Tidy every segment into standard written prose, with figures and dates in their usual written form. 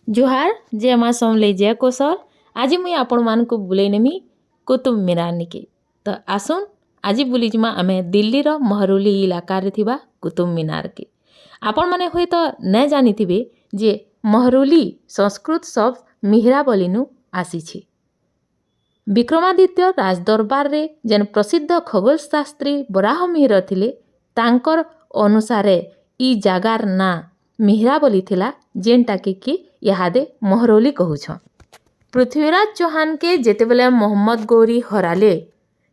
जुहार जय माँ समले जय कोसर। आज मुई आपण मान को बुले नेमी कुतुब मीनार निके। तो आसुन आज बुलीजिमा आमे दिल्ली रो महरौली इलाका रे थिबा कुतुब मीनार के। आपण माने होय तो न जानिथिबे जे महरौली संस्कृत शब्द मिहिरा बोलिनु आसीछि। विक्रमादित्य राजदरबार रे जेन प्रसिद्ध खगोल शास्त्री बराह मिहिर थिले तांकर अनुसारे ई जागार ना मिहिरा बोली थिला जेनटा कि इहादे महरौली कहूछन। पृथ्वीराज चौहान के जेतेबेले मोहम्मद गौरी हराले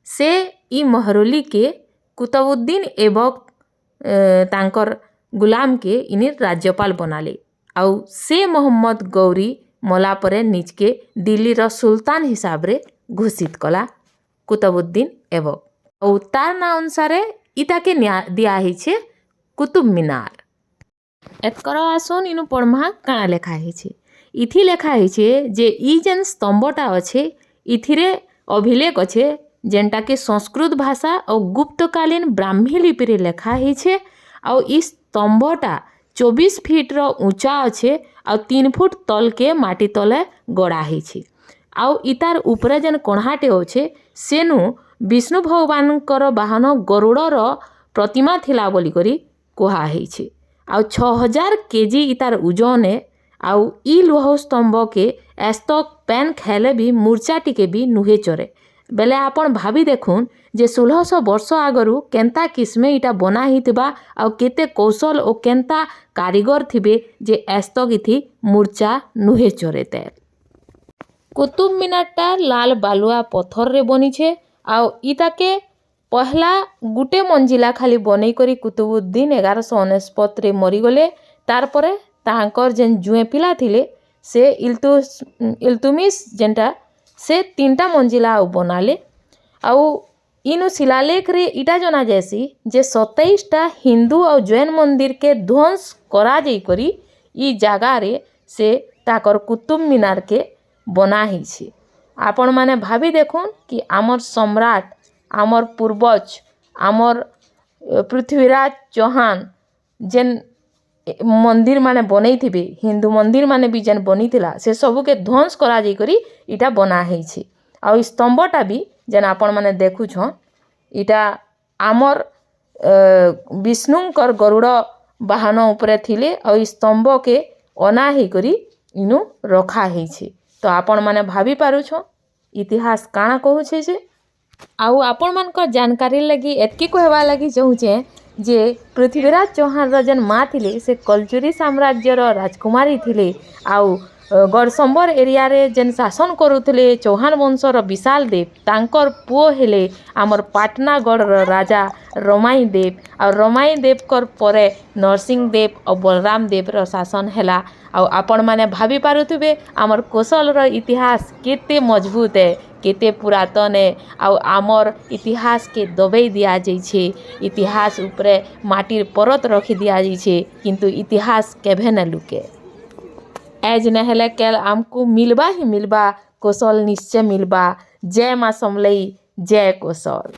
से ई महरौली के कुतुबुद्दीन ऐबक तांकर गुलाम के इनी राज्यपाल बनाले। आउ से मोहम्मद गौरी मला परे निज के दिल्ली रो सुल्तान हिसाब रे घोषित कला कुतुबुद्दीन ऐबक। आउ तार ना अनुसारे इता के दिया हिछे कुतुब मीनार। एतकर आसुन इनु पढ़मा काଣା लेखा हिछे। इथि लेखा हिछे जे ई जेन स्तंभटा अच्छे इथिरे अभिलेख अच्छे जेनटा के संस्कृत भाषा और गुप्तकालीन ब्राह्मी लिपि रे लेखा हिछे। आउ ई स्तंभटा 24 फीट रो ऊंचा अच्छे और 3 फुट तल के माटी तले गड़ा हिछे। आउ इतार ऊपरे जेन कोणाटे अच्छे सेनु विष्णु भगवानकर वाहन गरुड़ रो प्रतिमा थिला बोली करी कुहा हिछे। आउ 6000 केजी इतार ओजन है। आउ ई लौह स्तंभ के एस्तक पेन खेले भी मूर्छा टिके भी नुहे चरे बेले आपण भाभी देखुन जे 1600 वर्ष आगरू केंता किस्मे इटा बना हितबा आउ केते कौशल और केंता कारीगर थिबे जे एस्तक इथि मूर्छा नुहे चरेते। कुतुब मीनारटा लाल बालुआ पत्थर रे बनी छे। आउ इता के पहला गुटे मंजिला खाली बनई करी कुतुबुद्दीन 1169 रे मरीगले। तार परे तांकर जेन जुए पिला थिले से इल्तुमिश जेनटा से 3टा मंजिला बनाले। आउ इनु शिलालेख रे इटा जना जैसी जे 27टा हिंदू और जैन मंदिर के ध्वंस करा जाई करी ई जगह रे से ताकर कुतुब मीनार के बना हिछे। आपण माने भाभी देखुन कि आमर सम्राट आमर पूर्वज आमर पृथ्वीराज चौहान जेन मंदिर माने बनई थिबे हिंदू मंदिर माने भी जेन बनी थिला से सबू के ध्वंस करा जाई करी इटा बना हिछे। आउ स्तंभटा भी जेन आपण माने देखुछन इटा आमर विष्णुकर गरुड़ वाहन उपरे थिले और स्तंभ के अना ही करी इनु रखा हिछे। तो आपण माने भाभी पारुछो इतिहास काଣା कहूछे जे। आउ आपण मानकर जानकारी लगी एतकी कहवा लगी चाहूचे जे पृथ्वीराज चौहान रो जेन माँ थिले से कलचुरी साम्राज्य रो राजकुमारी थिले। आउ गढ़संबर एरिया रे जेन शासन करुथिले चौहान वंश रो विशाल देव तांकर पुओ हेले आमर पाटनागढ़ रो राजा रमाई देव। और रमाई देव कर परे नरसिंह देव और बलराम देव रो शासन हैला। आउ आपण माने भाभी पारुथिबे आमर कोसल रो इतिहास केते मजबूत है केते पुरातन है। आउ आमर इतिहास के दबई दिया जाइछे इतिहास उपरे माटिर परत रखी दिया जाइछे किंतु इतिहास केभे न लुके। एज नहले केल आमको मिलबा ही मिलबा कोसल निश्चय मिलबा। जय माँ समलई जय कोसल।